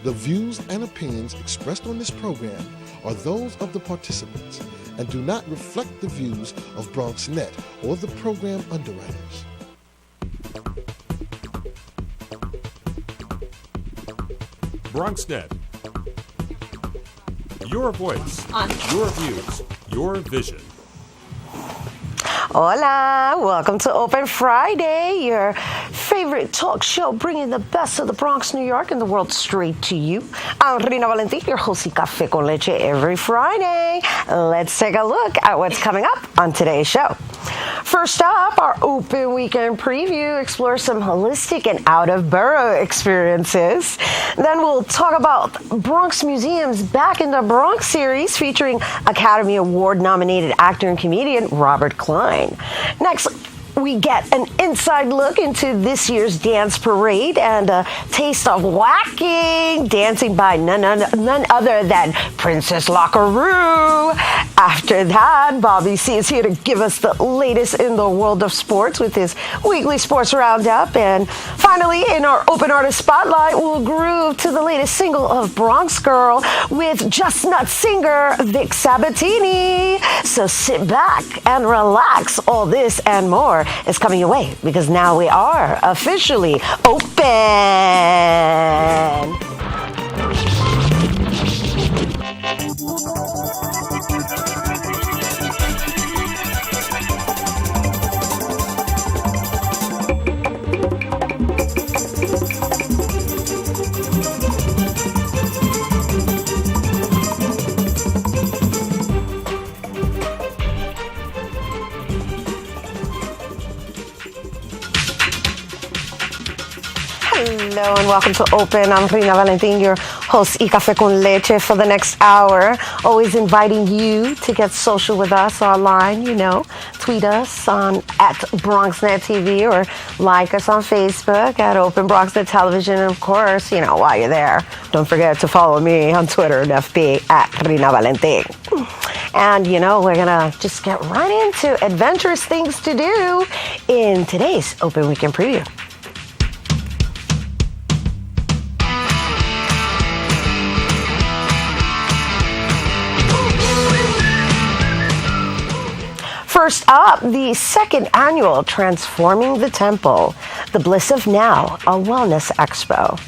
The views and opinions expressed on this program are those of the participants and do not reflect the views of BronxNet or the program underwriters. BronxNet. Your voice, your views, your vision. Hola, welcome to Open Friday, your favorite talk show bringing the best of the Bronx, New York, and the world straight to you. I'm Rina Valentin, your host of Café con Leche every Friday. Let's take a look at what's coming up on today's show. First up, our open weekend preview explores some holistic and out-of-borough experiences. Then we'll talk about Bronx Museum's Back in the Bronx series featuring Academy Award-nominated actor and comedian Robert Klein. Next, we get an inside look into this year's dance parade and a taste of whacking dancing by none other than Princess Lockaroo. After that, Bobby C is here to give us the latest in the world of sports with his weekly sports roundup. And finally, in our Open Artist Spotlight, we'll groove to the latest single of Bronx Girl with Just Nut singer Vic Sabatini. So sit back and relax. All this and more is coming your way because now we are officially open. Hello and welcome to Open. I'm Rina Valentin, your host y Café con Leche for the next hour. Always inviting you to get social with us online, Tweet us on at BronxNet TV or like us on Facebook at Open BronxNet Television. And of course, while you're there, don't forget to follow me on Twitter and FB at Rina Valentin. And, we're going to just get right into adventurous things to do in today's Open Weekend Preview. First up, the second annual Transforming the Temple, The Bliss of Now, a wellness expo.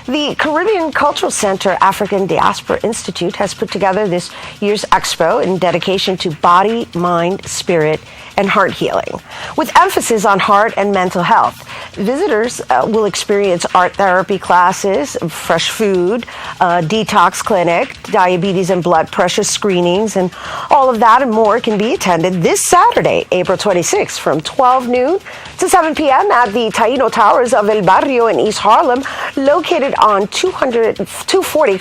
The Caribbean Cultural Center African Diaspora Institute has put together this year's expo in dedication to body, mind, spirit, and heart healing, with emphasis on heart and mental health. Visitors will experience art therapy classes, fresh food, detox clinic, diabetes and blood pressure screenings, and all of that and more can be attended this Saturday, April 26th, from 12 noon to 7 p.m. at the Taino Towers of El Barrio in East Harlem, located on 240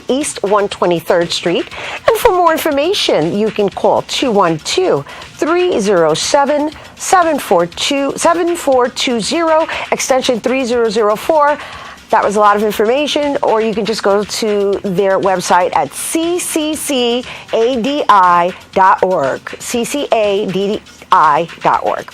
East 123rd Street. And for more information, you can call 212-307-7420, extension 3004. That was a lot of information, or you can just go to their website at cccadi.org, cccadi.org.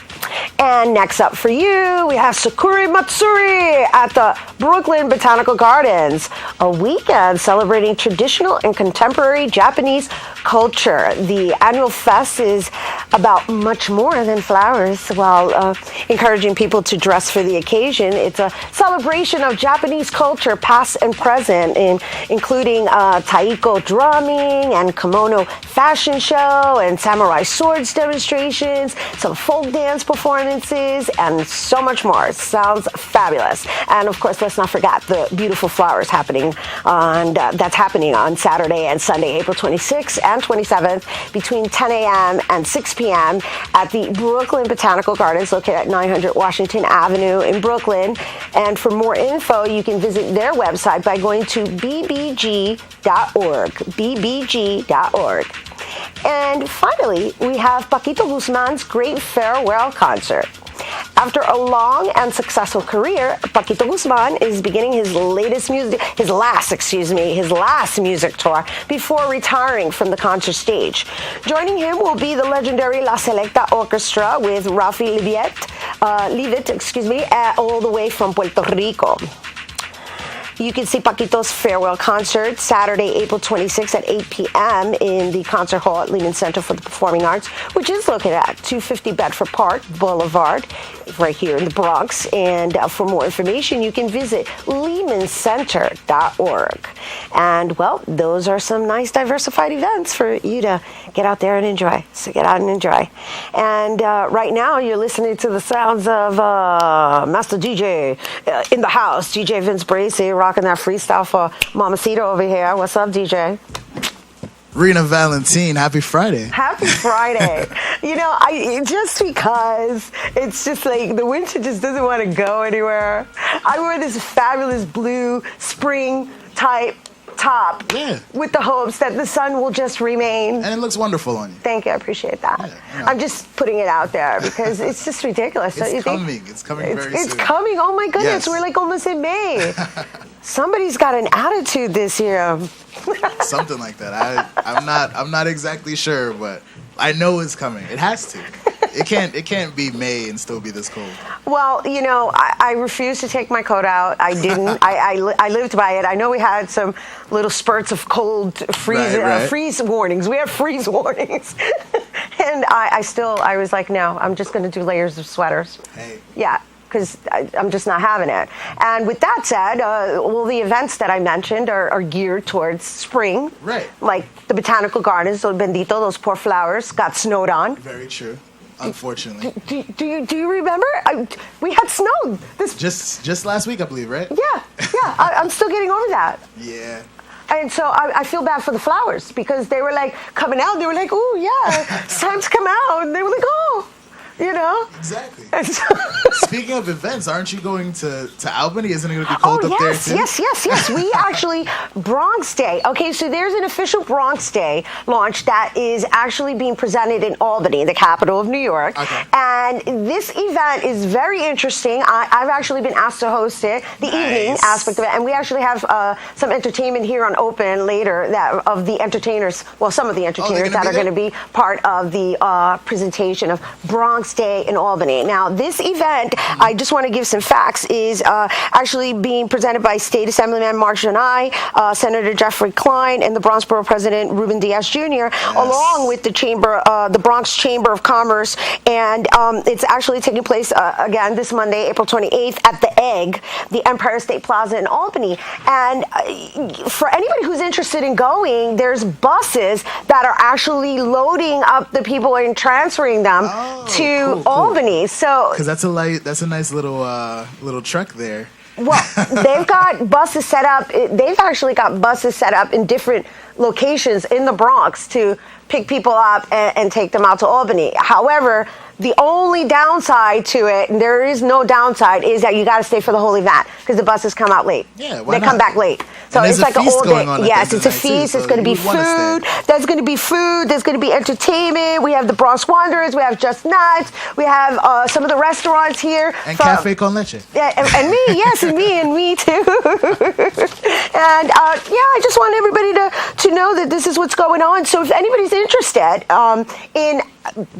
And next up for you, we have Sakura Matsuri at the Brooklyn Botanical Gardens, a weekend celebrating traditional and contemporary Japanese culture. The annual fest is about much more than flowers. While encouraging people to dress for the occasion, it's a celebration of Japanese culture, past and present, including taiko drumming and kimono fashion show and samurai swords demonstrations, some folk dance performances, and so much more. Sounds fabulous. And of course, let's not forget the beautiful flowers happening that's happening on Saturday and Sunday, April 26th and 27th, between 10 a.m. and 6 p.m. at the Brooklyn Botanical Gardens, located at 900 Washington Avenue in Brooklyn. And for more info, you can visit their website by going to bbg.org, bbg.org. And finally, we have Paquito Guzman's Great Farewell Concert. After a long and successful career, Paquito Guzman is beginning his last music tour before retiring from the concert stage. Joining him will be the legendary La Selecta Orchestra with Ralphie Leavitt, all the way from Puerto Rico. You can see Paquito's farewell concert Saturday, April 26th at 8 p.m. in the Concert Hall at Lehman Center for the Performing Arts, which is located at 250 Bedford Park Boulevard, right here in the Bronx. And for more information, you can visit lehmancenter.org. And, well, those are some nice diversified events for you to get out there and enjoy. So get out and enjoy. And right now, you're listening to the sounds of Master DJ in the house, DJ Vince Bracey, rocking that freestyle for Mamacita over here. What's up, DJ? Rena Valentine, happy Friday. Happy Friday. You know, just because it's just like the winter just doesn't want to go anywhere. I wore this fabulous blue spring type top with the hopes that the sun will just remain. And it looks wonderful on you. Thank you. I appreciate that. Yeah. I'm just putting it out there because it's just ridiculous. It's coming. It's coming very soon. It's coming. Oh, my goodness. Yes. We're like almost in May. Somebody's got an attitude this year. Something like that. I'm not exactly sure, but I know it's coming. It has to. It can't be May and still be this cold. Well, you know, I refused to take my coat out. I didn't. I lived by it. I know we had some little spurts of cold freeze warnings. We have freeze warnings. And I was like, no, I'm just going to do layers of sweaters. Hey. Yeah. Because I'm just not having it. And with that said, all the events that I mentioned are geared towards spring. Right. Like the Botanical Gardens, those Bendito, those poor flowers got snowed on. Very true. Unfortunately. Do you remember? We had snow. Just last week, I believe, right? Yeah. I'm still getting over that. Yeah. And so I feel bad for the flowers because they were like coming out. They were like, "Ooh, yeah, it's time to come out." And they were like, "Oh." You know? Exactly. So Speaking of events, aren't you going to Albany? Isn't it going to be cold up there too? Yes. We actually, Bronx Day. Okay, so there's an official Bronx Day launch that is actually being presented in Albany, the capital of New York. Okay. And this event is very interesting. I've actually been asked to host it, the evening aspect of it. And we actually have some entertainment here on Open later of the entertainers, well, some of the entertainers that are going to be part of the presentation of Bronx Day in Albany. Now, this event, I just want to give some facts, is actually being presented by State Assemblyman Mark Janai, Senator Jeffrey Klein, and the Bronx Borough President Ruben Diaz Jr., along with the Bronx Chamber of Commerce. And it's actually taking place, again, this Monday, April 28th, at the Egg, the Empire State Plaza in Albany. And for anybody who's interested in going, there's buses that are actually loading up the people and transferring them to Albany. So because that's a nice little truck there. Well, they've got buses set up. They've actually got buses set up in different locations in the Bronx to pick people up and take them out to Albany. However, the only downside to it, and there is no downside, is that you got to stay for the whole event because the buses come out late. Yeah, why They come not? back late. So And it's there's like a an feast all going day. on at Yes, the it's a end of the night, feast. too, There's so going to be you wanna food. stay. There's going to be food. There's going to be entertainment. We have the Bronx Wanderers. We have Just Nuts. We have some of the restaurants here. And Cafe Con Leche. Yeah, and me, yes, and me too. And I just want everybody to know that this is what's going on. So if anybody's interested in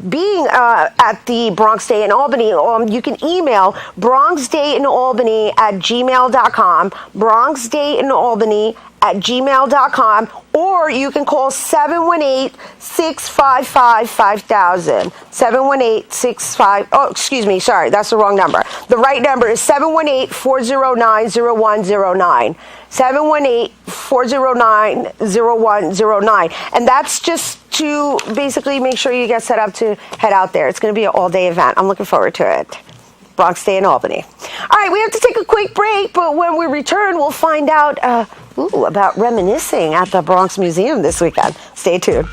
being at the Bronx Day in Albany, you can email bronxdayinalbany@gmail.com, bronxdayinalbany@gmail.com, or you can call 718-655-5000. 718-65, excuse me, sorry, that's the wrong number. The right number is 718-409-0109. 718-409-0109. And that's just to basically make sure you get set up to head out there. It's going to be an all-day event. I'm looking forward to it. Bronx Day in Albany. All right, we have to take a quick break, but when we return, we'll find out about reminiscing at the Bronx Museum this weekend. Stay tuned.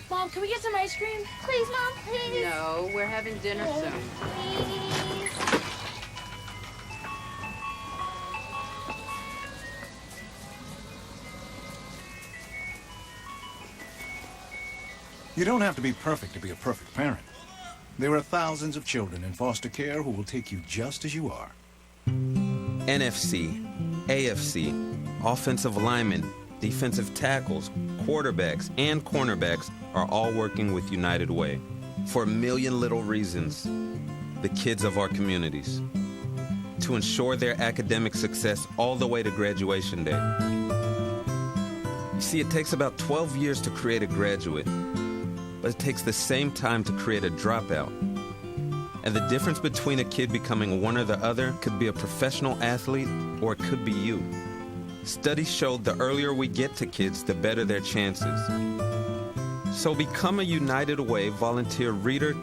Mom, can we get some ice cream? Please, Mom, please. No, we're having dinner soon. Please. You don't have to be perfect to be a perfect parent. There are thousands of children in foster care who will take you just as you are. NFC, AFC, offensive linemen, defensive tackles, quarterbacks, and cornerbacks are all working with United Way for a million little reasons, the kids of our communities, to ensure their academic success all the way to graduation day. You see, it takes about 12 years to create a graduate, but it takes the same time to create a dropout. And the difference between a kid becoming one or the other could be a professional athlete, or it could be you. Studies showed the earlier we get to kids, the better their chances. So become a United Way volunteer reader,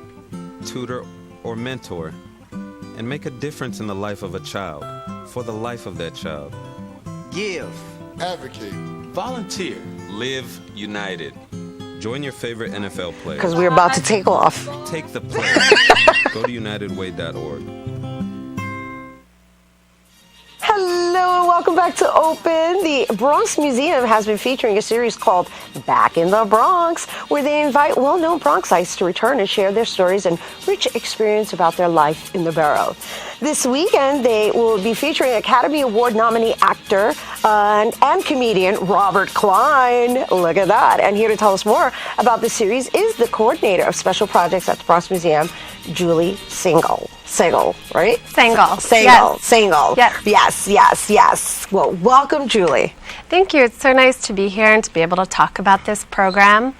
tutor, or mentor, and make a difference in the life of a child, for the life of that child. Give. Advocate. Volunteer. Live united. Join your favorite NFL player. Because we're about to take off. Take the play. Go to unitedway.org. Hello and welcome back to Open. The Bronx Museum has been featuring a series called Back in the Bronx, where they invite well-known Bronxites to return and share their stories and rich experience about their life in the borough. This weekend, they will be featuring Academy Award nominee actor and comedian Robert Klein. Look at that. And here to tell us more about the series is the coordinator of special projects at the Bronx Museum, Julie Singal. Singal, right? Singal. Singal. Yes. Singal. Yes. Yes. Well, welcome, Julie. Thank you. It's so nice to be here and to be able to talk about this program.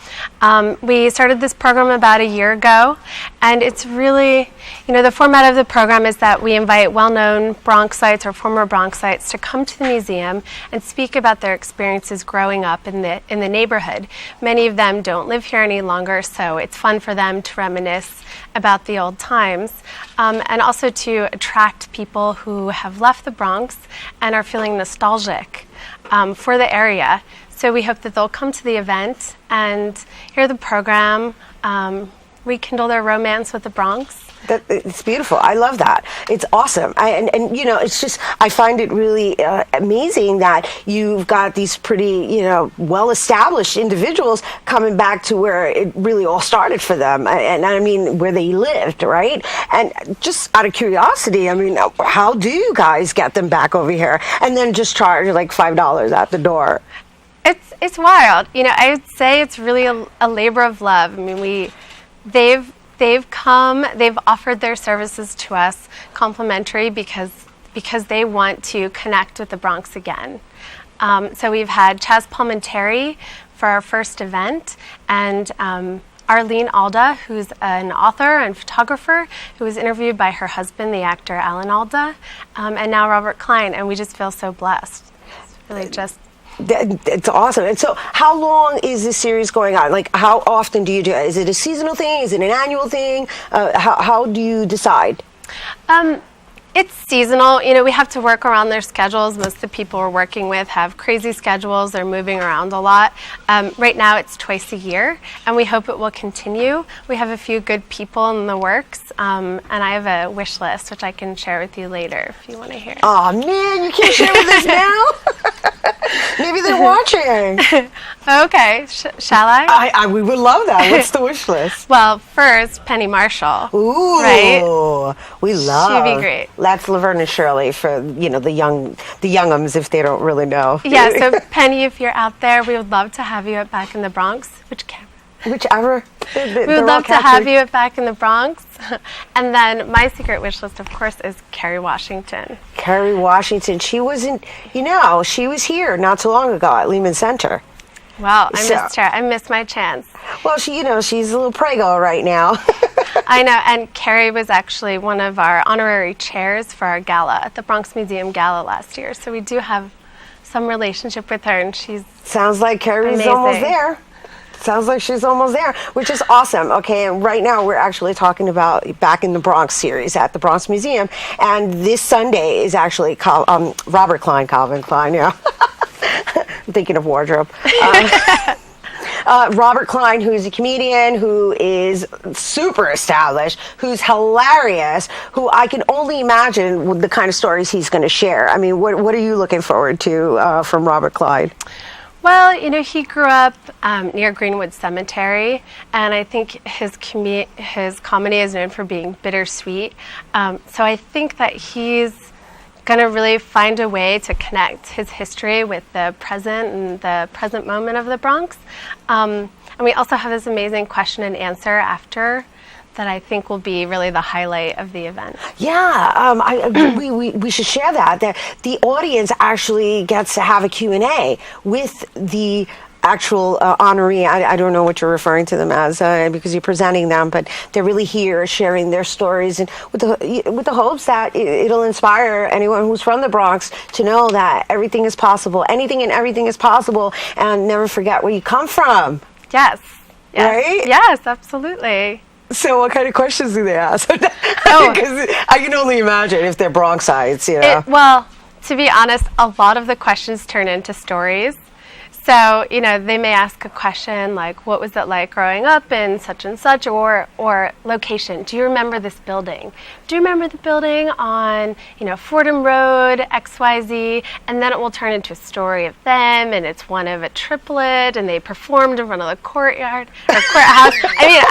We started this program about a year ago, and it's really, the format of the program is that we invite well-known Bronxites or former Bronxites to come to the museum and speak about their experiences growing up in the neighborhood. Many of them don't live here any longer, so it's fun for them to reminisce about the old times, and also to attract people who have left the Bronx and are feeling nostalgic for the area. So we hope that they'll come to the event and hear the program, rekindle their romance with the Bronx. It's beautiful. I love that. It's awesome. It's just, I find it really amazing that you've got these pretty, well-established individuals coming back to where it really all started for them. And I mean, where they lived, right? And just out of curiosity, I mean, how do you guys get them back over here and then just charge like $5 at the door? It's wild. I would say it's really a labor of love. I mean, they've come, they've offered their services to us complimentary because they want to connect with the Bronx again. So we've had Chaz Palminteri for our first event, and Arlene Alda, who's an author and photographer, who was interviewed by her husband, the actor Alan Alda, and now Robert Klein, and we just feel so blessed. It's really just... It's awesome. And so how long is this series going on? Like, how often do you do it? Is it a seasonal thing? Is it an annual thing? How do you decide? It's seasonal. We have to work around their schedules. Most of the people we're working with have crazy schedules. They're moving around a lot. Right now it's twice a year, and we hope it will continue. We have a few good people in the works, and I have a wish list, which I can share with you later if you want to hear. Oh, man, you can't share with us now? Maybe they're watching. Okay, shall I? We would love that. What's the wish list? Well, first, Penny Marshall. Ooh, right? We love. She'd be great. That's Laverne and Shirley for the youngums if they don't really know. Yeah. So Penny, if you're out there, we would love to have you at Back in the Bronx. Whichever. We would love to have you at Back in the Bronx. And then my secret wish list, of course, is Kerry Washington. Kerry Washington. She wasn't. She was here not too long ago at Lehman Center. Well, I missed her. I missed my chance. Well, she's a little prego right now. I know, and Kerry was actually one of our honorary chairs for our gala at the Bronx Museum Gala last year. So we do have some relationship with her, and she's sounds like Kerry's amazing. Almost there. Sounds like she's almost there, which is awesome. Okay, and right now we're actually talking about Back in the Bronx series at the Bronx Museum, and this Sunday is actually Robert Klein, Calvin Klein. Yeah, I'm thinking of wardrobe. Robert Klein, who's a comedian, who is super established, who's hilarious, who I can only imagine the kind of stories he's going to share. I mean, what are you looking forward to from Robert Klein? Well, he grew up near Greenwood Cemetery, and I think his comedy is known for being bittersweet. So I think that he's going to really find a way to connect his history with the present and the present moment of the Bronx. And And we also have this amazing question and answer after that I think will be really the highlight of the event. Yeah, we should share that. The audience actually gets to have a Q&A with the actual honoree. I don't know what you're referring to them as because you're presenting them, but they're really here sharing their stories, and with the hopes that it'll inspire anyone who's from the Bronx to know that everything is possible. Anything and everything is possible, and never forget where you come from. Yes. Right? Yes, absolutely. So what kind of questions do they ask? Because I can only imagine if they're Bronxites, you know. Well, to be honest, a lot of the questions turn into stories. So, you know, they may ask a question like, what was it like growing up in such and such, or location. Do you remember this building? Do you remember the building on, you know, Fordham Road, XYZ? And then it will turn into a story of them, and it's one of a triplet, and they performed in front of the courtyard or courthouse. I mean,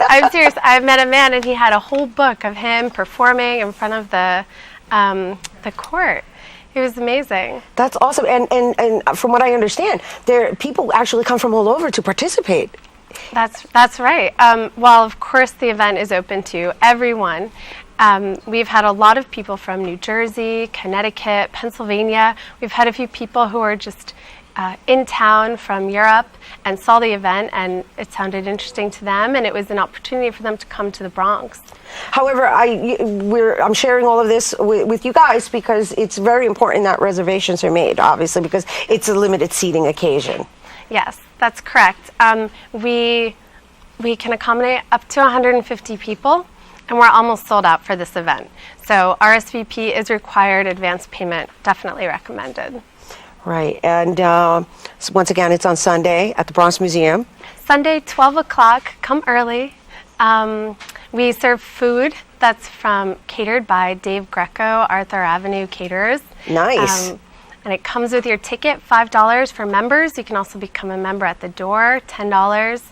I'm serious. I've met a man, and he had a whole book of him performing in front of the court. It was amazing. That's awesome. And from what I understand, people actually come from all over to participate. That's right. While, of course, the event is open to everyone, we've had a lot of people from New Jersey, Connecticut, Pennsylvania. We've had a few people who are just in town from Europe and saw the event, and it sounded interesting to them, and it was an opportunity for them to come to the Bronx. However, I'm sharing all of this with you guys because it's very important that reservations are made, obviously, because it's a limited seating occasion. Yes, that's correct. We can accommodate up to 150 people, and we're almost sold out for this event. So RSVP is required, advance payment definitely recommended. Right, and so once again, it's on Sunday at the Bronx Museum. Sunday, 12 o'clock, come early. We serve food that's catered by Dave Greco, Arthur Avenue Caterers. Nice. And it comes with your ticket, $5 for members. You can also become a member at the door, $10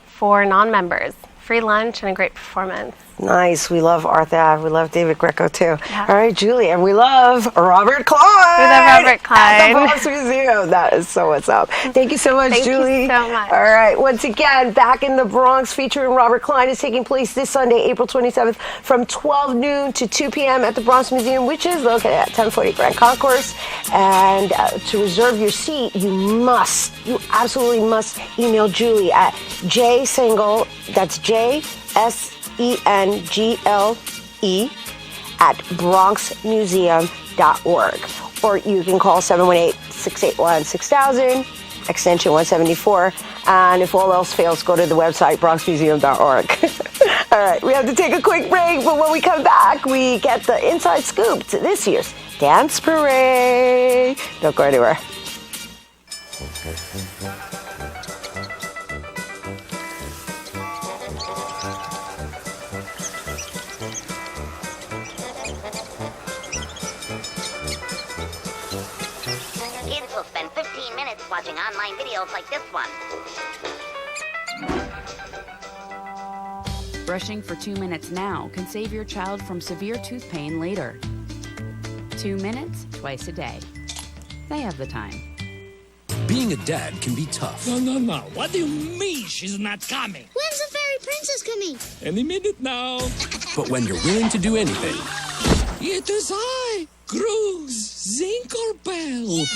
for non-members. Free lunch and a great performance. Nice. We love Arthur. We love David Greco, too. Yeah. All right, Julie. And we love Robert Klein. We love Robert Klein. At the Bronx Museum. That is so what's up. Thank you so much, Julie. Thank you so much. All right. Once again, Back in the Bronx featuring Robert Klein is taking place this Sunday, April 27th from 12 noon to 2 p.m. at the Bronx Museum, which is located at 1040 Grand Concourse. And to reserve your seat, you absolutely must email Julie at jsengle, that's JSENGLE at bronxmuseum.org, or you can call 718-681-6000, extension 174, and if all else fails, go to the website bronxmuseum.org. All right, we have to take a quick break, but when we come back, we get the inside scoop to this year's Dance Parade. Don't go anywhere. Kids will spend 15 minutes watching online videos like this one. Brushing for 2 minutes now can save your child from severe tooth pain later. 2 minutes, twice a day. They have the time. Being a dad can be tough. No. What do you mean she's not coming? When's the fairy princess coming? Any minute now. But when you're willing to do anything... It is I, Cruz Zinkerbell.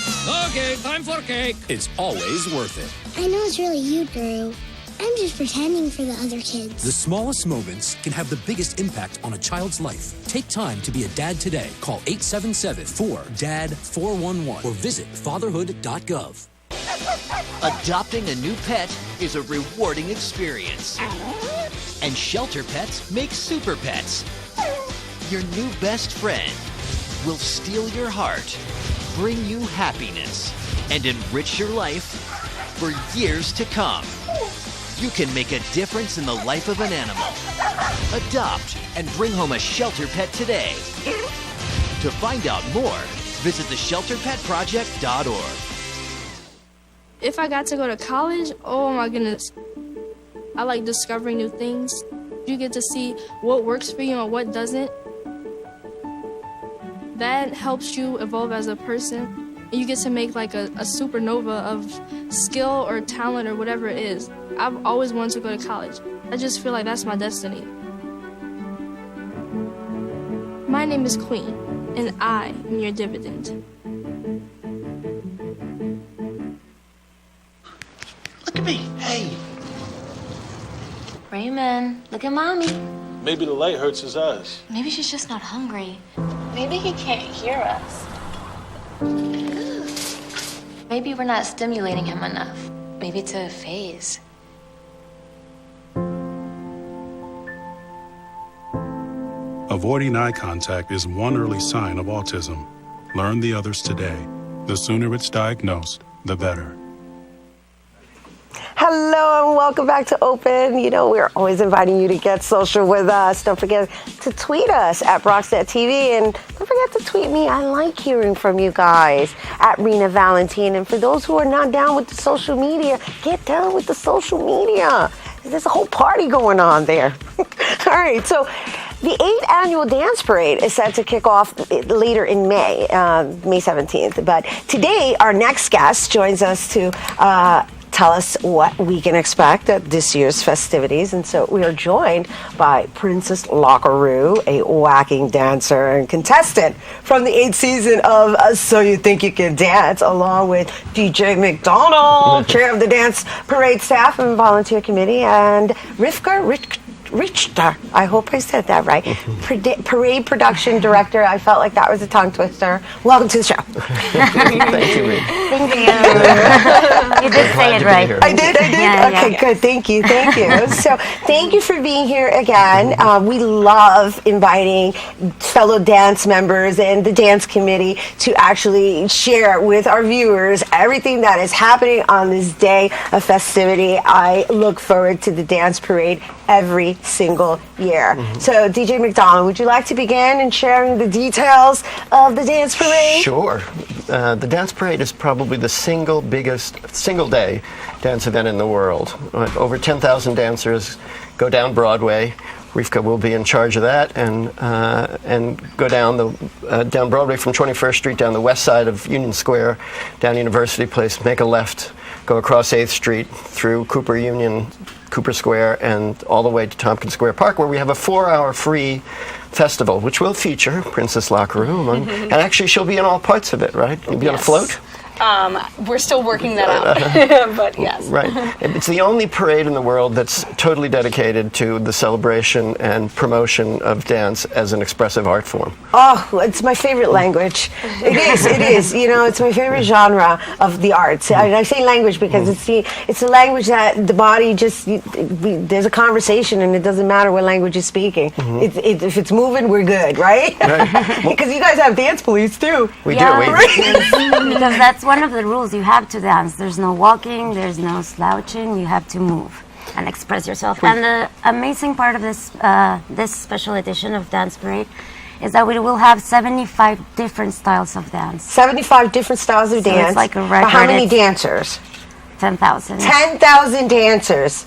Okay, time for cake. It's always worth it. I know it's really you, Guru. I'm just pretending for the other kids. The smallest moments can have the biggest impact on a child's life. Take time to be a dad today. Call 877-4DAD-411 or visit fatherhood.gov. Adopting a new pet is a rewarding experience. And Shelter Pets makes super pets. Your new best friend will steal your heart, bring you happiness, and enrich your life for years to come. You can make a difference in the life of an animal. Adopt and bring home a Shelter Pet today. To find out more, visit theshelterpetproject.org. If I got to go to college, oh my goodness. I like discovering new things. You get to see what works for you and what doesn't. That helps you evolve as a person. You get to make like a supernova of skill or talent or whatever it is. I've always wanted to go to college. I just feel like that's my destiny. My name is Queen, and I am your dividend. Look at me. Hey. Raymond, look at Mommy. Maybe the light hurts his eyes. Maybe she's just not hungry. Maybe he can't hear us. Maybe we're not stimulating him enough. Maybe it's a phase. Avoiding eye contact is one early sign of autism. Learn the others today. The sooner it's diagnosed, the better. Hello and welcome back to Open. You know, we're always inviting you to get social with us. Don't forget to tweet us at BronxNet.TV, and don't forget to tweet me. I like hearing from you guys at Rena Valentine. And for those who are not down with the social media, get down with the social media. There's a whole party going on there. All right, so the 8th annual dance parade is set to kick off later in May, May 17th. But today, our next guest joins us to tell us what we can expect at this year's festivities. And so we are joined by Princess Lockaroo, a whacking dancer and contestant from the 8th season of So You Think You Can Dance, along with DJ McDonald, chair of the dance parade staff and volunteer committee, and Rivka Richter, I hope I said that right. Parade production director. I felt like that was a tongue twister. Welcome to the show. Thank you, Reed. Thank you. You did say it right. I did? Okay, good. Thank you. So thank you for being here again. We love inviting fellow dance members and the dance committee to actually share with our viewers everything that is happening on this day of festivity. I look forward to the dance parade every single year. So DJ McDonald, would you like to begin in sharing the details of the dance parade? Sure. The dance parade is probably the biggest single day dance event in the world. Over 10,000 dancers go down Broadway. Rivka will be in charge of that, and go down down Broadway from 21st Street down the west side of Union Square, down University Place, make a left, go across 8th Street through Cooper Square, and all the way to Tompkins Square Park, where we have a 4-hour free festival, which will feature Princess Lockaroo, and actually she'll be in all parts of it, right? You'll be on a float? We're still working that out, but yes. Right. It's the only parade in the world that's totally dedicated to the celebration and promotion of dance as an expressive art form. Oh, it's my favorite language. It is. You know, it's my favorite genre of the arts. And I say language because it's a language that the body just, there's a conversation and it doesn't matter what language you're speaking. If it's moving, we're good, right? Because you guys have dance police too. We do. Because that's one of the rules. You have to dance. There's no walking, there's no slouching. You have to move and express yourself. And the amazing part of this this special edition of Dance Parade is that we will have 75 different styles of dance. 75 different styles of dance. It's like a record. But how many dancers? 10,000. 10,000 dancers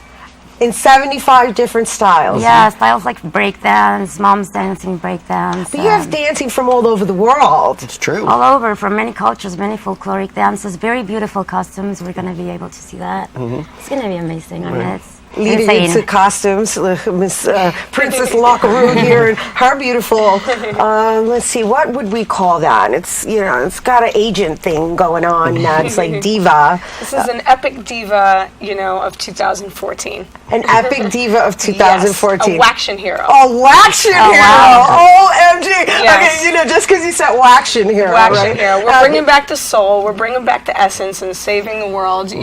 in 75 different styles. Yeah, styles like breakdance, mom's dancing breakdance. But you have dancing from all over the world. It's true. All over, from many cultures, many folkloric dances, very beautiful costumes. We're going to be able to see that. It's going to be amazing. I mean, it's leading into costumes, Miss Princess Lockaroo here, and her beautiful. Let's see, what would we call that? It's it's got an agent thing going on. It's like diva. This is an epic diva, of 2014. An epic diva of 2014. Yes, a Waction hero. Oh, Waction hero! Wow. OMG! Yes. Okay, just because you said Waction hero, Waction hero. We're bringing back the soul. We're bringing back the essence and saving the world.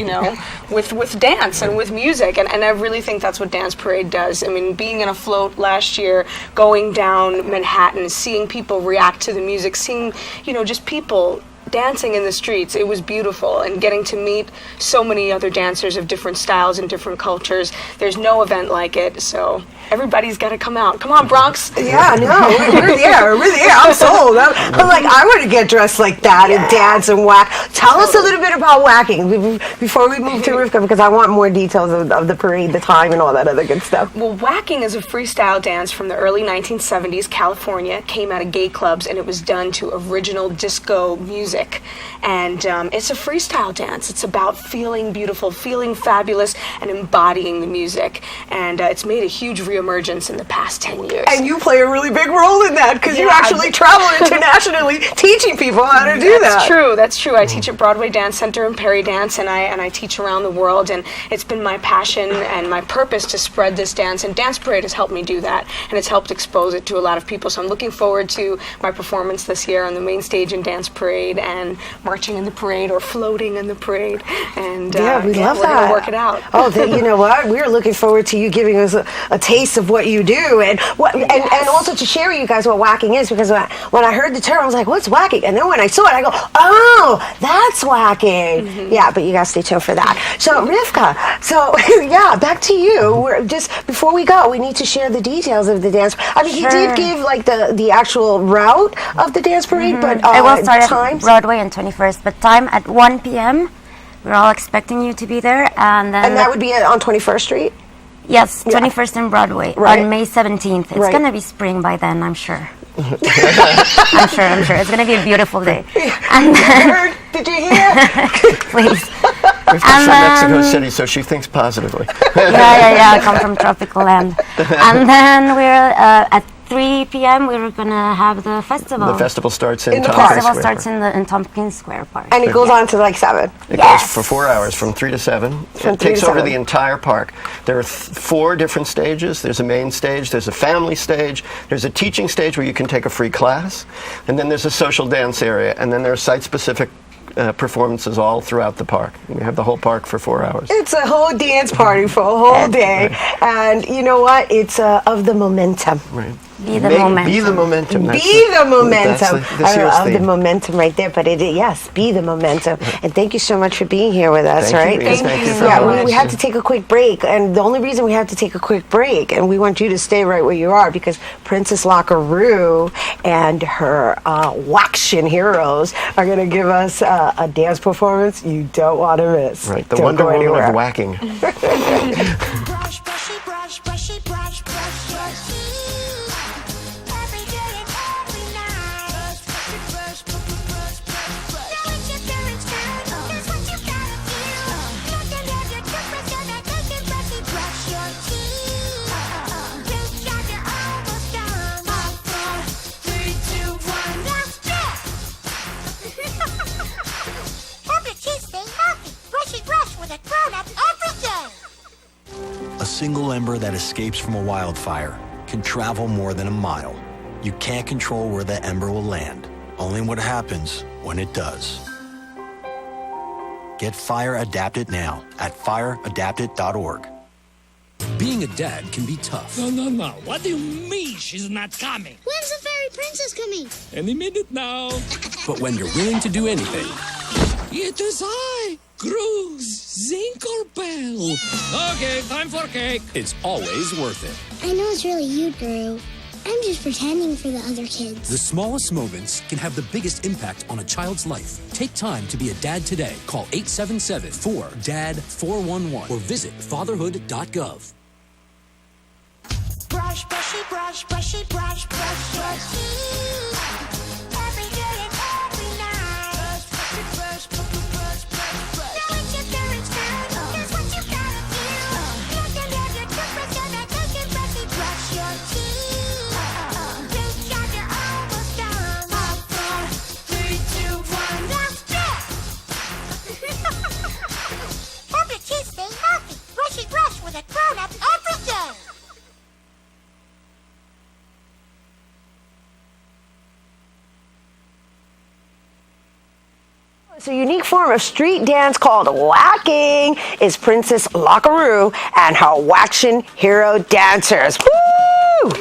With dance and with music, and I really think that's what Dance Parade does. I mean, being in a float last year, going down Manhattan, seeing people react to the music, seeing just people dancing in the streets, it was beautiful, and getting to meet so many other dancers of different styles and different cultures. There's no event like it, so everybody's got to come out. Come on, Bronx. Yeah, no, we're there. I'm sold. I'm like, I want to get dressed like that and dance and whack. Tell us a little bit about whacking before we move to Rivka, because I want more details of the parade, the time, and all that other good stuff. Well, whacking is a freestyle dance from the early 1970s, California. It came out of gay clubs, and it was done to original disco music. music. And it's a freestyle dance. It's about feeling beautiful, feeling fabulous, and embodying the music. And it's made a huge reemergence in the past 10 years. And you play a really big role in that because you actually travel internationally teaching people how to do that. That's true. I teach at Broadway Dance Center in Perry Dance, and I teach around the world. And it's been my passion and my purpose to spread this dance. And Dance Parade has helped me do that, and it's helped expose it to a lot of people. So I'm looking forward to my performance this year on the main stage in Dance Parade and marching in the parade or floating in the parade. And we love we're that. Gonna work it out. You know what? We're looking forward to you giving us a taste of what you do, and also to share with you guys what whacking is, because when I heard the term, I was like, what's whacking? And then when I saw it, I go, oh, that's whacking. Yeah, but you guys stay tuned for that. So Rivka, back to you. We're just before we go, we need to share the details of the dance. I mean, he did give like the actual route of the dance parade, but it will start at Broadway on 21st, but time at 1 p.m. We're all expecting you to be there, and that would be on 21st Street. Yes, 21st and Broadway on May 17th. It's gonna be spring by then, I'm sure. I'm sure. It's gonna be a beautiful day. And did you hear? Please. We're from Mexico City, so she thinks positively. I come from tropical land. And then we're at 3 p.m. we're gonna have the festival. The festival starts in the Tompkins festival Square starts Park. in Tompkins Square Park. And it goes on to like 7. It goes for 4 hours, from 3 to 7. It takes over the entire park. There are 4 different stages. There's a main stage, there's a family stage, there's a teaching stage where you can take a free class, and then there's a social dance area, and then there are site-specific performances all throughout the park. We have the whole park for 4 hours. It's a whole dance party for a whole day. And you know what? It's of the momentum. Right. Be the momentum. Be the momentum. Be the momentum. This year's I love the theme. momentum right there, but yes, be the momentum. And thank you so much for being here with us, Thank right? you. Thank you so much. We had to take a quick break, and the only reason we had to take a quick break, and we want you to stay right where you are, because Princess Lockaroo and her Waction heroes are going to give us a dance performance you don't want to miss. Right, the Don't Wonder go Woman anywhere. of whacking. Brush, brushy, brush, brushy, brush, brush your teeth. Every day and every night. Brush, brush, brush, brush, brush, brush. Now it's your parents' turn. Here's what you gotta do. You can have your toothbrush so that they can brushy brush your teeth. Good job, you're almost done. 5, 4, 3, 2, 1, let's go. Help your teeth stay healthy. Brushy brush with a grown-up every day. A single ember that escapes from a wildfire can travel more than a mile. You can't control where the ember will land, only what happens when it does. Get Fire Adapted now at fireadapted.org. Being a dad can be tough. No. What do you mean she's not coming? When's the fairy princess coming? Any minute now. But when you're willing to do anything, It is I, Grooves Zinkerbell. Okay, time for cake. it's always worth it. I know it's really you, Drew. I'm just pretending for the other kids. The smallest moments can have the biggest impact on a child's life. Take time to be a dad today. Call 877-4DAD-411 or visit fatherhood.gov. Brush, brushy, brush, brushy, brush, brush your teeth. Every day and every night. Brush, brush, brush, brush, brush. Now it's your parents' turn. Here's what you gotta do. You can have your toothbrush so that they can brushy brush your teeth. Good job, you're almost done. 5, 4, 3, 2, 1, let's go. Help your teeth stay healthy. Brushy brush with a grown-up every day. It's a unique form of street dance called whacking is Princess Lockaroo and her Waction hero dancers. Woo!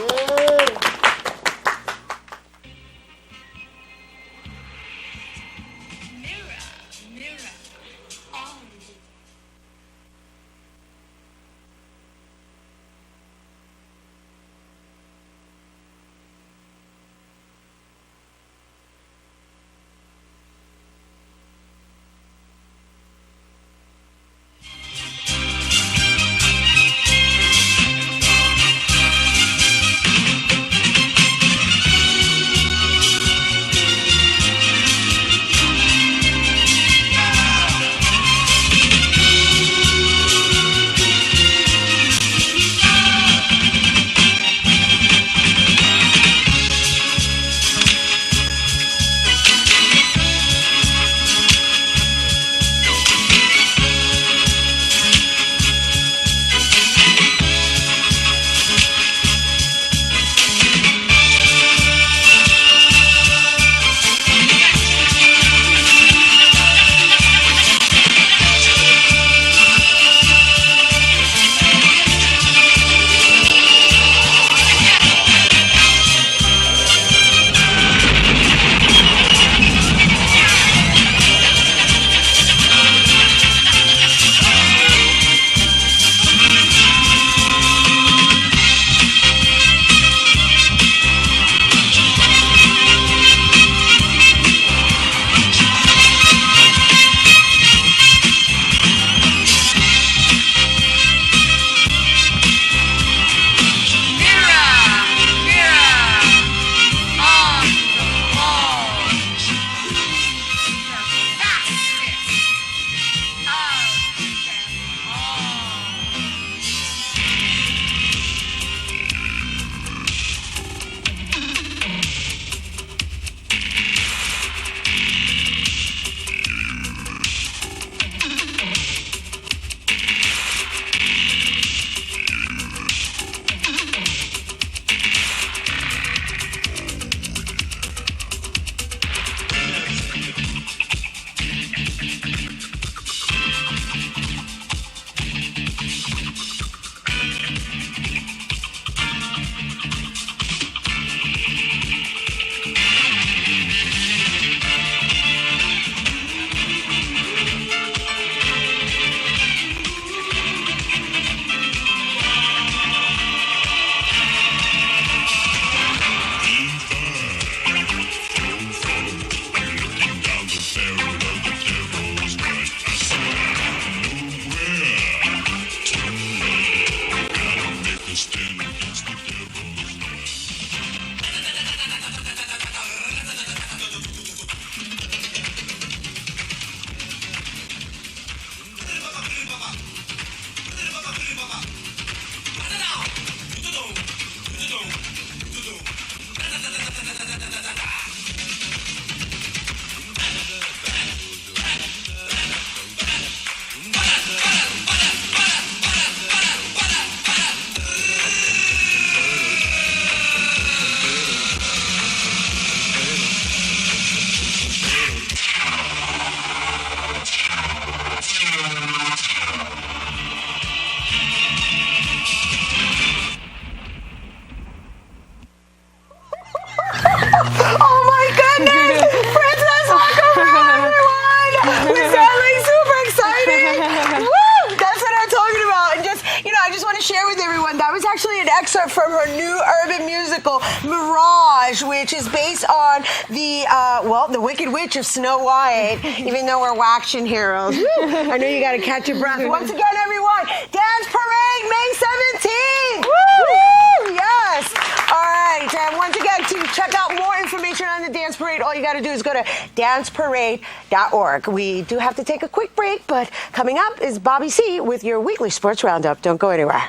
Oh my goodness! Princess, welcome everyone! We're sadly super excited! Woo! That's what I'm talking about. And just, I just want to share with everyone, that was actually an excerpt from her new urban musical, Mirage, which is based on the Wicked Witch of Snow White, even though we're action heroes. I know you got to catch your breath. Once again, everyone, Dance Parade, May 17th! Woo! Yes! All right, and once again, to check out more information on the Dance Parade, all you got to do is go to danceparade.org. We do have to take a quick break, but coming up is Bobby C. with your weekly sports roundup. Don't go anywhere.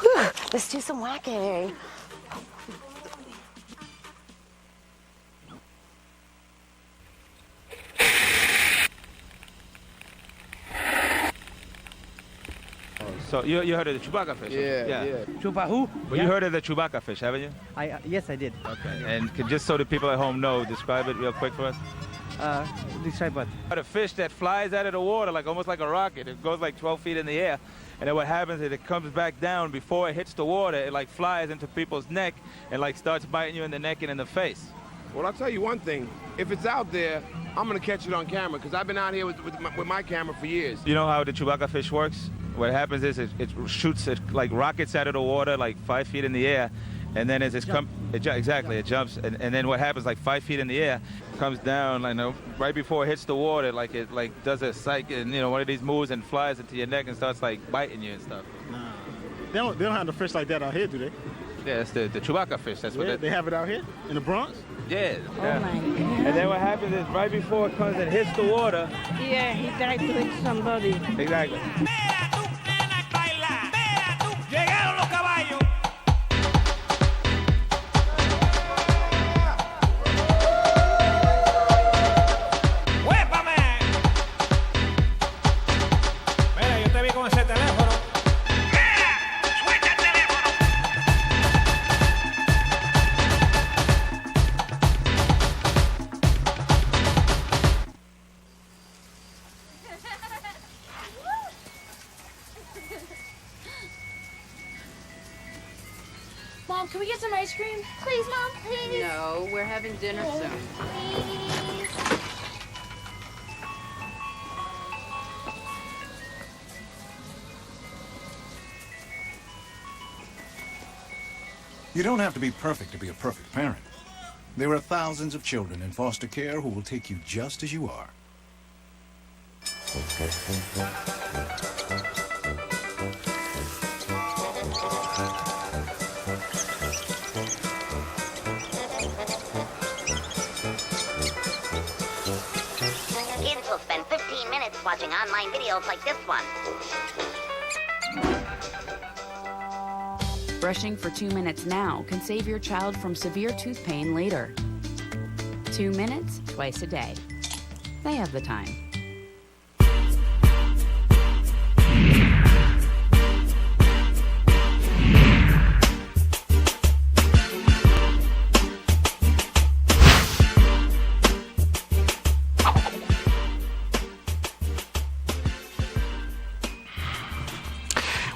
Whew, let's do some whacking. So you heard of the Chewbacca fish? Yeah. Chewbacca who? Well, you heard of the Chewbacca fish, haven't you? Yes, I did. Okay. And just so the people at home know, describe it real quick for us. Describe what? A fish that flies out of the water almost like a rocket. It goes like 12 feet in the air, and then what happens is it comes back down before it hits the water. It flies into people's neck and starts biting you in the neck and in the face. Well, I'll tell you one thing. If it's out there, I'm gonna catch it on camera because I've been out here with my camera for years. You know how the Chewbacca fish works? What happens is it shoots it like rockets out of the water, like 5 feet in the air, and then as it jumps, and then what happens, like 5 feet in the air, comes down, right before it hits the water, it does a psych, and one of these moves and flies into your neck and starts biting you and stuff. Nah. They don't have the fish like that out here, do they? Yeah, it's the Chewbacca fish. That's what they have it out here in the Bronx. Yeah. Oh my God. And then what happens is right before it comes and hits the water. Yeah, he tried to hit somebody. Exactly. Llegaron los caballos. ¡Huépame! Mira, yo te vi con ese teléfono. Mom, can we get some ice cream? Please, Mom, please. No, we're having dinner soon. Please. You don't have to be perfect to be a perfect parent. There are thousands of children in foster care who will take you just as you are. Kids will spend 15 minutes watching online videos like this one. Brushing for 2 minutes now can save your child from severe tooth pain later. 2 minutes, twice a day. They have the time.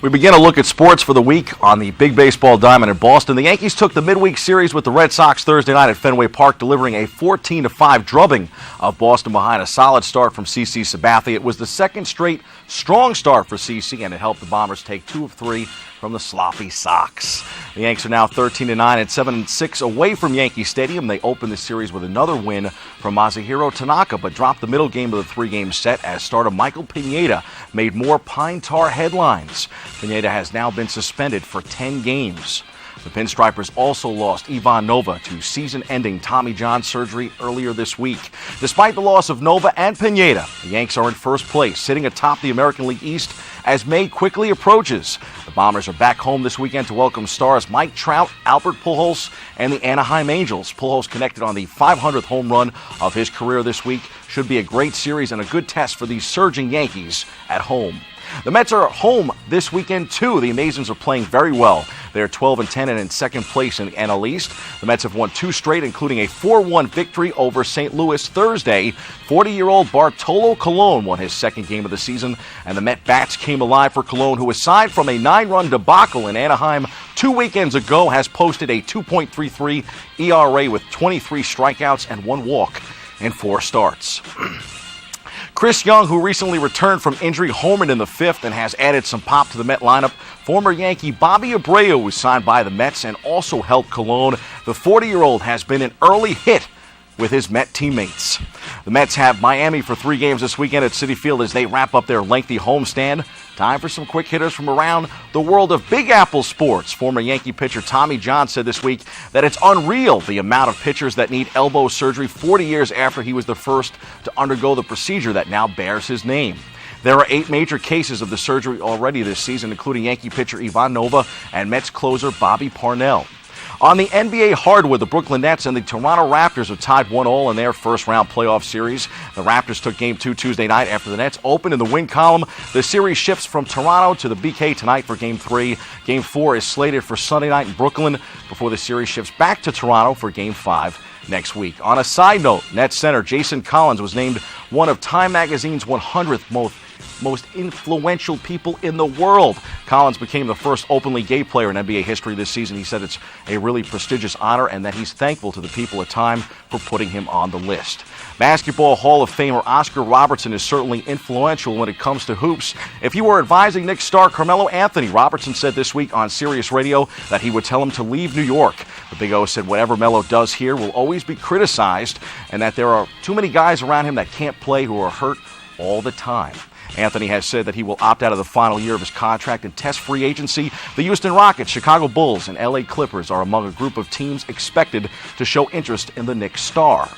We begin a look at sports for the week on the Big Baseball Diamond in Boston. The Yankees took the midweek series with the Red Sox Thursday night at Fenway Park, delivering a 14-5 drubbing of Boston behind a solid start from CC Sabathia. It was the second straight strong start for CC, and it helped the Bombers take 2 of 3 from the sloppy Sox. The Yanks are now 13-9 and 7-6 away from Yankee Stadium. They opened the series with another win from Masahiro Tanaka, but dropped the middle game of the 3-game set as starter Michael Pineda made more Pine Tar headlines. Pineda has now been suspended for 10 games. The Pinstripers also lost Ivan Nova to season-ending Tommy John surgery earlier this week. Despite the loss of Nova and Pineda, the Yanks are in first place, sitting atop the American League East as May quickly approaches. The Bombers are back home this weekend to welcome stars Mike Trout, Albert Pujols, and the Anaheim Angels. Pujols connected on the 500th home run of his career this week. Should be a great series and a good test for these surging Yankees at home. The Mets are home this weekend, too. The Amazons are playing very well. They are 12-10 and in second place in the NL East. The Mets have won 2 straight, including a 4-1 victory over St. Louis Thursday. 40-year-old Bartolo Colon won his second game of the season, and the Met bats came alive for Colon, who, aside from a 9-run debacle in Anaheim 2 weekends ago, has posted a 2.33 ERA with 23 strikeouts and 1 walk in 4 starts. Chris Young, who recently returned from injury, homered in the 5th and has added some pop to the Met lineup. Former Yankee Bobby Abreu was signed by the Mets and also helped Cologne. The 40-year-old has been an early hit with his Met teammates. The Mets have Miami for 3 games this weekend at Citi Field as they wrap up their lengthy homestand. Time for some quick hitters from around the world of Big Apple sports. Former Yankee pitcher Tommy John said this week that it's unreal the amount of pitchers that need elbow surgery 40 years after he was the first to undergo the procedure that now bears his name. There are 8 major cases of the surgery already this season, including Yankee pitcher Ivan Nova and Mets closer Bobby Parnell. On the NBA hardwood, the Brooklyn Nets and the Toronto Raptors have tied 1-1 in their first-round playoff series. The Raptors took Game 2 Tuesday night after the Nets opened in the win column. The series shifts from Toronto to the BK tonight for Game 3. Game 4 is slated for Sunday night in Brooklyn before the series shifts back to Toronto for Game 5 next week. On a side note, Nets center Jason Collins was named one of Time Magazine's 100th most influential people in the world. Collins became the first openly gay player in NBA history this season. He said it's a really prestigious honor and that he's thankful to the people at Time for putting him on the list. Basketball Hall of Famer Oscar Robertson is certainly influential when it comes to hoops. If you were advising Knicks star Carmelo Anthony, Robertson said this week on Sirius Radio that he would tell him to leave New York. The Big O said whatever Melo does here will always be criticized and that there are too many guys around him that can't play who are hurt all the time. Anthony has said that he will opt out of the final year of his contract and test free agency. The Houston Rockets, Chicago Bulls, and LA Clippers are among a group of teams expected to show interest in the Knicks star.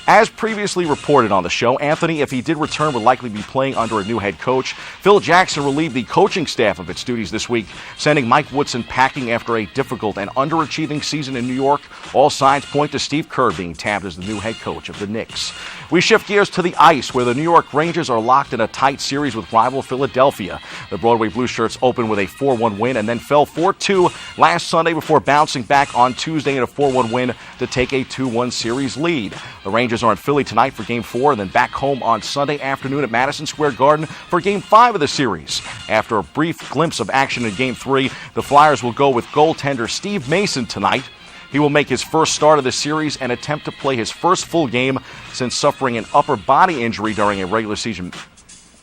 As previously reported on the show, Anthony, if he did return, would likely be playing under a new head coach. Phil Jackson relieved the coaching staff of its duties this week, sending Mike Woodson packing after a difficult and underachieving season in New York. All signs point to Steve Kerr being tapped as the new head coach of the Knicks. We shift gears to the ice, where the New York Rangers are locked in a tight series with rival Philadelphia. The Broadway Blue Shirts opened with a 4-1 win and then fell 4-2 last Sunday before bouncing back on Tuesday in a 4-1 win to take a 2-1 series lead. The Rangers are in Philly tonight for Game 4 and then back home on Sunday afternoon at Madison Square Garden for Game 5 of the series. After a brief glimpse of action in Game 3, the Flyers will go with goaltender Steve Mason tonight. He will make his first start of the series and attempt to play his first full game since suffering an upper body injury during a regular season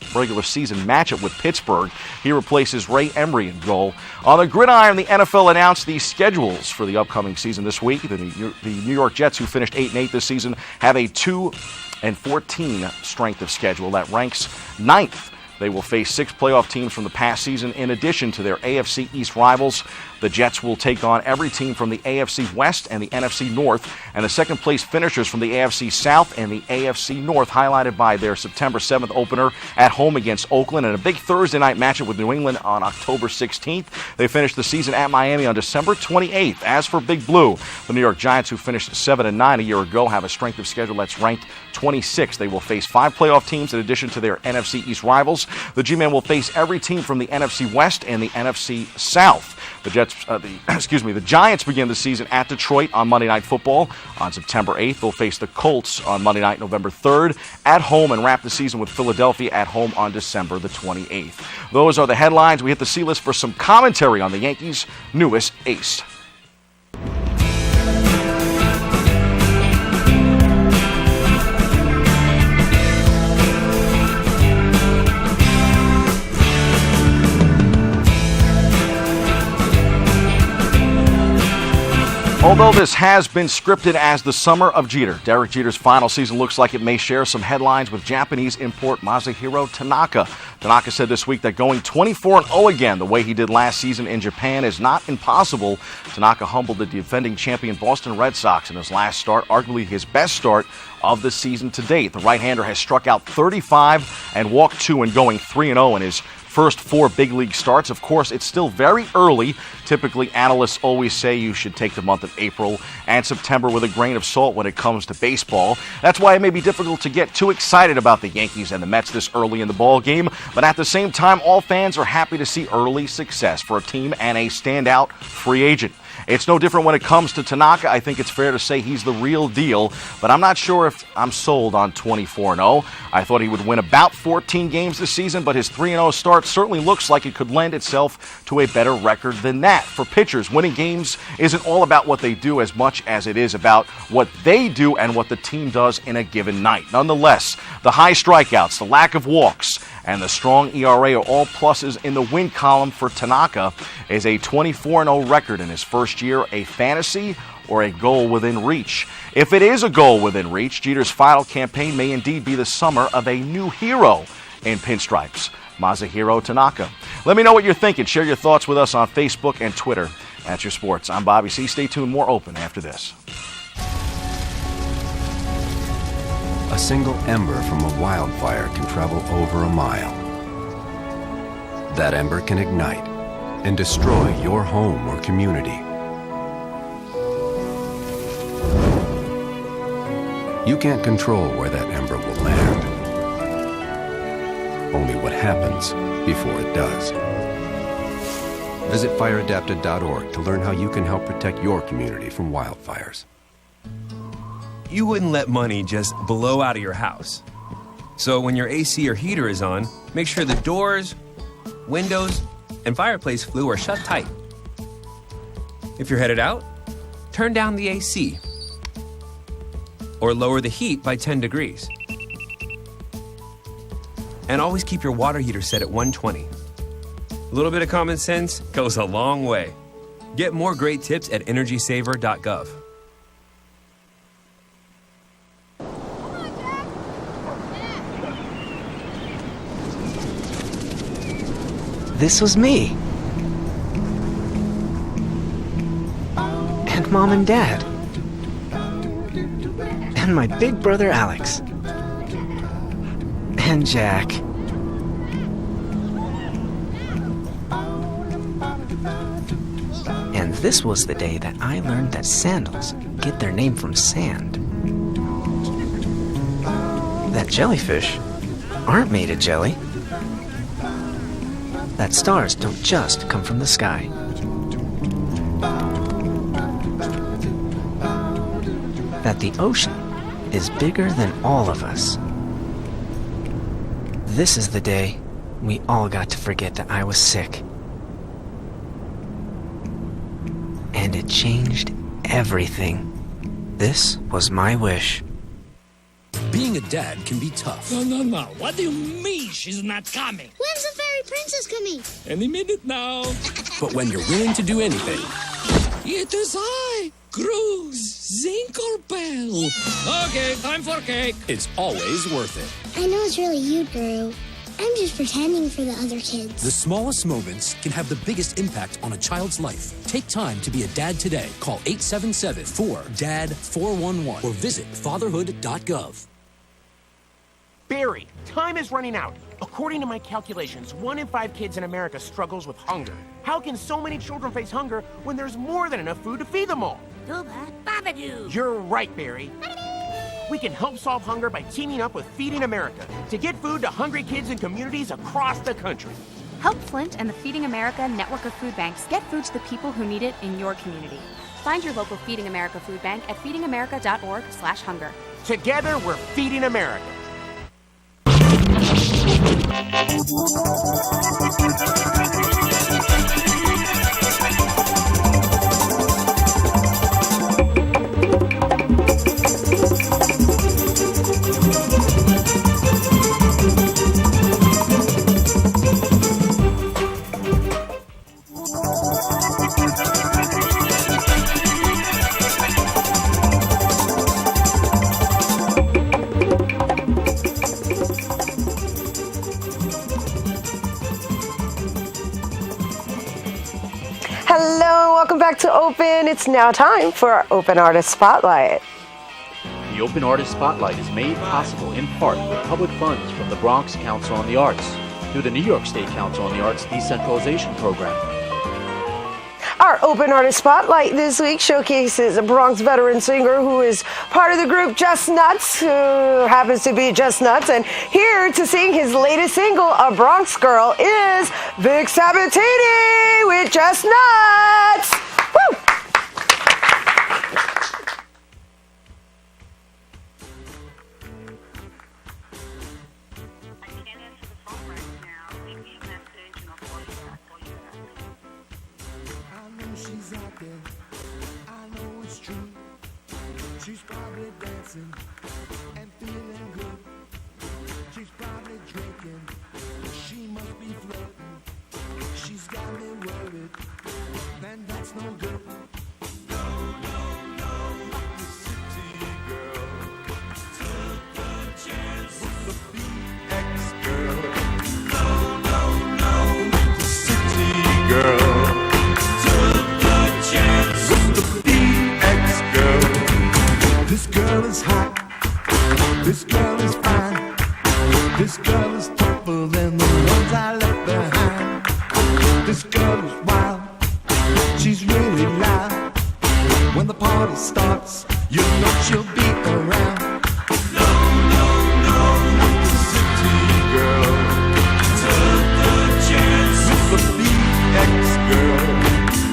matchup with Pittsburgh. He replaces Ray Emery in goal. On the gridiron, the NFL announced the schedules for the upcoming season this week. The New York Jets, who finished 8-8 this season, have a 2-14 strength of schedule that ranks 9th. They will face 6 playoff teams from the past season in addition to their AFC East rivals. The Jets will take on every team from the AFC West and the NFC North, and the second-place finishers from the AFC South and the AFC North, highlighted by their September 7th opener at home against Oakland and a big Thursday night matchup with New England on October 16th. They finished the season at Miami on December 28th. As for Big Blue, the New York Giants, who finished 7-9 a year ago, have a strength of schedule that's ranked 26th. They will face 5 playoff teams in addition to their NFC East rivals. The G-Men will face every team from the NFC West and the NFC South. The Giants begin the season at Detroit on Monday Night Football. On September 8th, they'll face the Colts on Monday night, November 3rd, at home, and wrap the season with Philadelphia at home on December the 28th. Those are the headlines. We hit the C-list for some commentary on the Yankees' newest ace. Although this has been scripted as the summer of Jeter, Derek Jeter's final season looks like it may share some headlines with Japanese import Masahiro Tanaka. Tanaka said this week that going 24-0 again, the way he did last season in Japan, is not impossible. Tanaka humbled the defending champion Boston Red Sox in his last start, arguably his best start of the season to date. The right-hander has struck out 35 and walked 2 and going 3-0 in his first 4 big league starts. Of course, it's still very early. Typically, analysts always say you should take the month of April and September with a grain of salt when it comes to baseball. That's why it may be difficult to get too excited about the Yankees and the Mets this early in the ball game. But at the same time, all fans are happy to see early success for a team and a standout free agent. It's no different when it comes to Tanaka. I think it's fair to say he's the real deal, but I'm not sure if I'm sold on 24-0. I thought he would win about 14 games this season, but his 3-0 start certainly looks like it could lend itself to a better record than that. For pitchers, winning games isn't all about what they do as much as it is about what they do and what the team does in a given night. Nonetheless, the high strikeouts, the lack of walks, and the strong ERA are all pluses in the win column for Tanaka. Is a 24-0 record in his first year a fantasy or a goal within reach? If it is a goal within reach, Jeter's final campaign may indeed be the summer of a new hero in pinstripes, Masahiro Tanaka. Let me know what you're thinking. Share your thoughts with us on Facebook and Twitter. That's your sports. I'm Bobby C. Stay tuned. More Open after this. A single ember from a wildfire can travel over a mile. That ember can ignite and destroy your home or community. You can't control where that ember will land. Only what happens before it does. Visit fireadapted.org to learn how you can help protect your community from wildfires. You wouldn't let money just blow out of your house. So when your AC or heater is on, make sure the doors, windows, and fireplace flue are shut tight. If you're headed out, turn down the AC or lower the heat by 10 degrees. And always keep your water heater set at 120. A little bit of common sense goes a long way. Get more great tips at energysaver.gov. This was me. And Mom and Dad. And my big brother Alex. And Jack. And this was the day that I learned that sandals get their name from sand. That jellyfish aren't made of jelly. That stars don't just come from the sky. That the ocean is bigger than all of us. This is the day we all got to forget that I was sick. And it changed everything. This was my wish. Being a dad can be tough. No. What do you mean she's not coming? When's the fairy princess coming? Any minute now. But when you're willing to do anything, It is I, Cruz Zinkelpel. Okay, time for cake. it's always worth it. I know it's really you, Guru. I'm just pretending for the other kids. The smallest moments can have the biggest impact on a child's life. Take time to be a dad today. Call 877-4DAD-411 or visit fatherhood.gov. Barry, time is running out. According to my calculations, 1 in 5 kids in America struggles with hunger. How can so many children face hunger when there's more than enough food to feed them all? Babadoo. You're right, Barry. We can help solve hunger by teaming up with Feeding America to get food to hungry kids in communities across the country. Help Flint and the Feeding America network of food banks get food to the people who need it in your community. Find your local Feeding America food bank at feedingamerica.org/hunger. Together, we're Feeding America. Hello, welcome back to Open. It's now time for our Open Artist Spotlight. The Open Artist Spotlight is made possible in part with public funds from the Bronx Council on the Arts. through the New York State Council on the Arts Decentralization Program. Our Open Artist Spotlight this week showcases a Bronx veteran singer who is part of the group Just Nuts, who happens to be Just Nuts. And here to sing his latest single, A Bronx Girl, is Vic Sabatini with Just Nuts. Woo! She's out there, I know it's true. She's probably dancing and feeling good. She's probably drinking, she must be flirting. She's got me worried, and that's no good. No, no, no, the city girl took the chance with the BX girl. No, no, no, the city girl. This girl is hot, this girl is fine, this girl is tougher than the ones I left behind. This girl is wild, she's really loud. When the party starts, you know she'll be around. No, no, no, the city girl took the chance with the BX girl.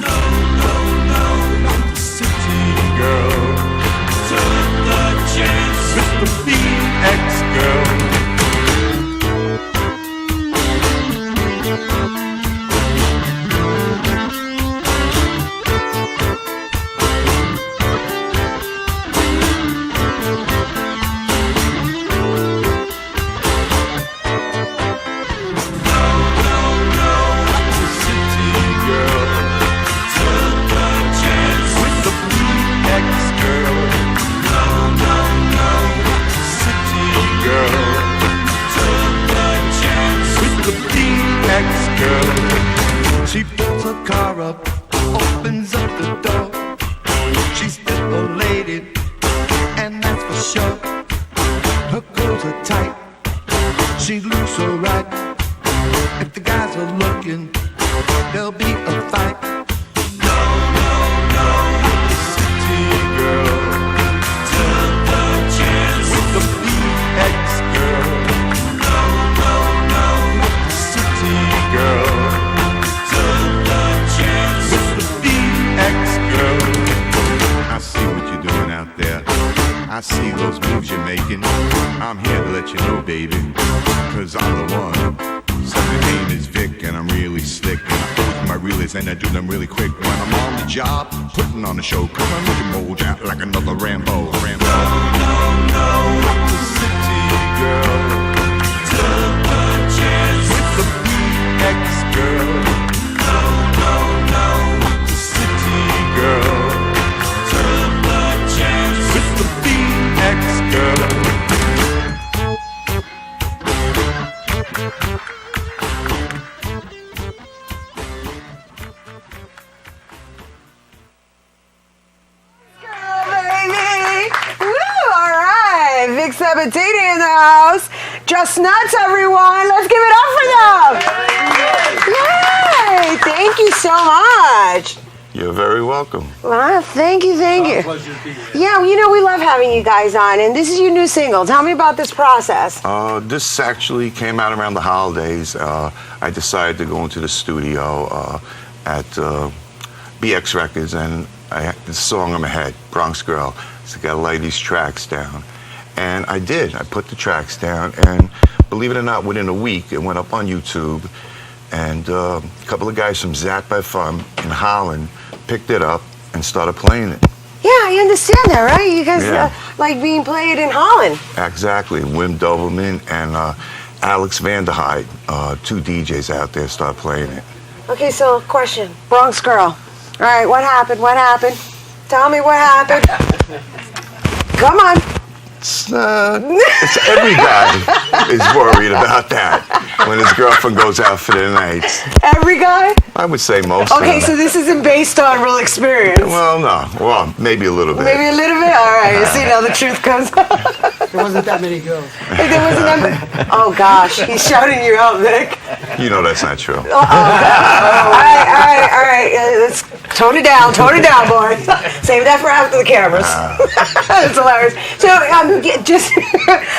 No, no, no, the city girl. With the BX girl. She pulls her car up, opens up the door. She's still a lady, and that's for sure. Her clothes are tight, she's loose or right. If the guys are looking, there'll be a fight. No, no, no, the city girl took the chance with the BX girl. No, no, no, the city girl. I see what you're doing out there. I see those moves you're making. I'm here to let you know, baby, cause I'm the one. So my name is Vic and I'm really slick. And I go with my reels and I do them really quick. When I'm on the job, putting on the show, come on, make it mold out like another Rambo. No, no, no, the city girl took the chance with the BX girl. No, no, no, the city girl. With the BX girl. Vic Sabatini in the house. Just Nuts, everyone. Let's give it up for them. Yay! Thank you so much. You're very welcome. Well, thank you, thank you. Pleasure to be here. Yeah, you know, we love having you guys on, and this is your new single. Tell me about this process. This actually came out around the holidays. I decided to go into the studio at BX Records, and I had this song in my head, Bronx Girl. So I got to lay these tracks down. And I did. I put the tracks down, and believe it or not, within a week, it went up on YouTube. And a couple of guys from Zach by Fun in Holland picked it up and started playing it. Yeah, I understand that, right? You guys like being played in Holland. Exactly. Wim Doberman and Alex Vanderhyde, two DJs out there, started playing it. Okay, so question. Bronx Girl. All right, what happened? What happened? Tell me what happened. Come on. It's every guy is worried about that when his girlfriend goes out for the night. Every guy? I would say most. Okay, so this isn't based on real experience. Well, no. Well, maybe a little bit. Maybe a little bit? All right. You see now the truth comes. There wasn't that many girls. There wasn't that many. Oh gosh, he's shouting you out, Vic. You know that's not true. All right. Let's tone it down, boy. Save that for after the cameras. It's hilarious. So,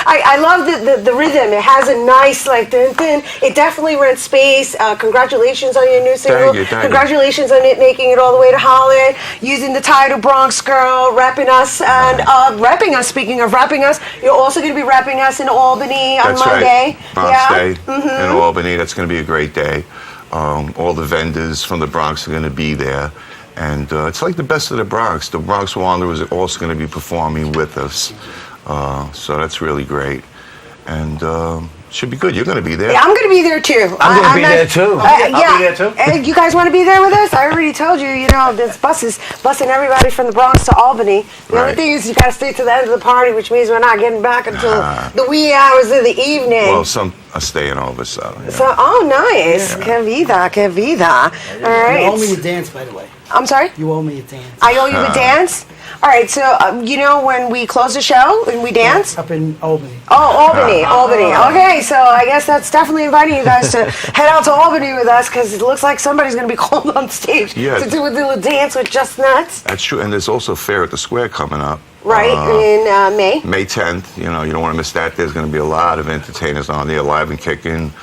I love the rhythm. It has a nice, like, dun, dun. It definitely rents space. Congratulations on your new single. Thank you. Congratulations on it making it all the way to Holland, using the title Bronx Girl, repping us, and repping us. Speaking of repping us, you're also going to be repping us in Albany on That's Monday. Right. Bronx Day Mm-hmm. in Albany. That's going to be a great day. All the vendors from the Bronx are going to be there. And it's like the best of the Bronx. The Bronx Wanderers are also going to be performing with us. So that's really great. And should be good. You're going to be there. Yeah, I'm going to be there too. I'm going to be there too. I'll be there too. You guys want to be there with us? I already told you, there's buses busing everybody from the Bronx to Albany. The only thing is you got to stay to the end of the party, which means we're not getting back until the wee hours of the evening. Well, some are staying over, so. Yeah. So, nice. Yeah. Que vida. All right. You owe me a dance, by the way. I'm sorry? You owe me a dance. I owe you a dance? All right, so, when we close the show and we dance? Up in Albany. Oh, Albany. Okay, so I guess that's definitely inviting you guys to head out to Albany with us because it looks like somebody's going to be called on stage to do a little dance with Just Nuts. That's true. And there's also Fair at the Square coming up. Right, in May? May 10th. You don't want to miss that. There's going to be a lot of entertainers on there, live and kicking.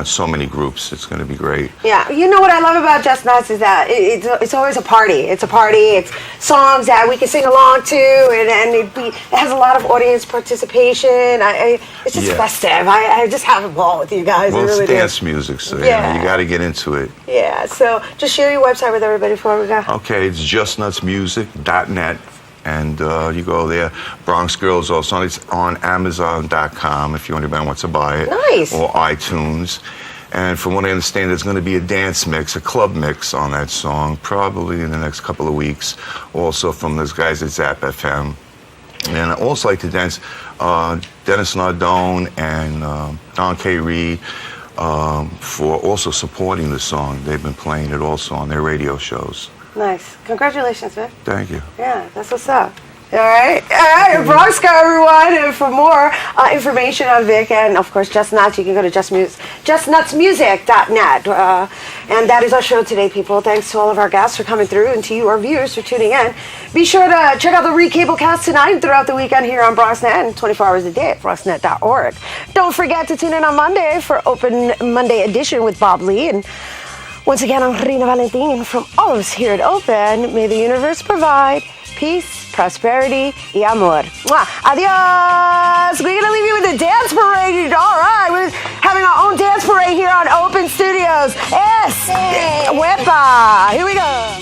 So many groups. It's going to be great. Yeah, you know what I love about Just Nuts is that it's always a party. It's a party. It's songs that we can sing along to, and it has a lot of audience participation. It's just festive. I just have a ball with you guys. Well, really it's dance music, so you got to get into it. Yeah, so just share your website with everybody before we go. Okay, it's justnutsmusic.net. And you go there. Bronx Girls also. It's on Amazon.com if anybody wants to buy it. Nice. Or iTunes. And from what I understand, there's going to be a dance mix, a club mix on that song, probably in the next couple of weeks. Also from those guys at Zap FM. And I also like to dance Dennis Nardone and Don K. Reed for also supporting the song. They've been playing it also on their radio shows. Nice. Congratulations, man. Thank you. Yeah, that's what's up. All right, Bronx Girl, everyone. And for more information on Vic and, of course, Just Nuts, you can go to justnutsmusic.net. And that is our show today, people. Thanks to all of our guests for coming through and to you, our viewers, for tuning in. Be sure to check out the Recablecast tonight and throughout the weekend here on BronxNet and 24 hours a day at BronxNet.org. Don't forget to tune in on Monday for Open Monday edition with Bob Lee. And once again, I'm Rina Valentin, and from all of us here at Open, may the universe provide peace, prosperity, y amor. Mwah. Adios! We're going to leave you with a dance parade. All right, we're having our own dance parade here on Open Studios. Yes! Wepa! Here we go.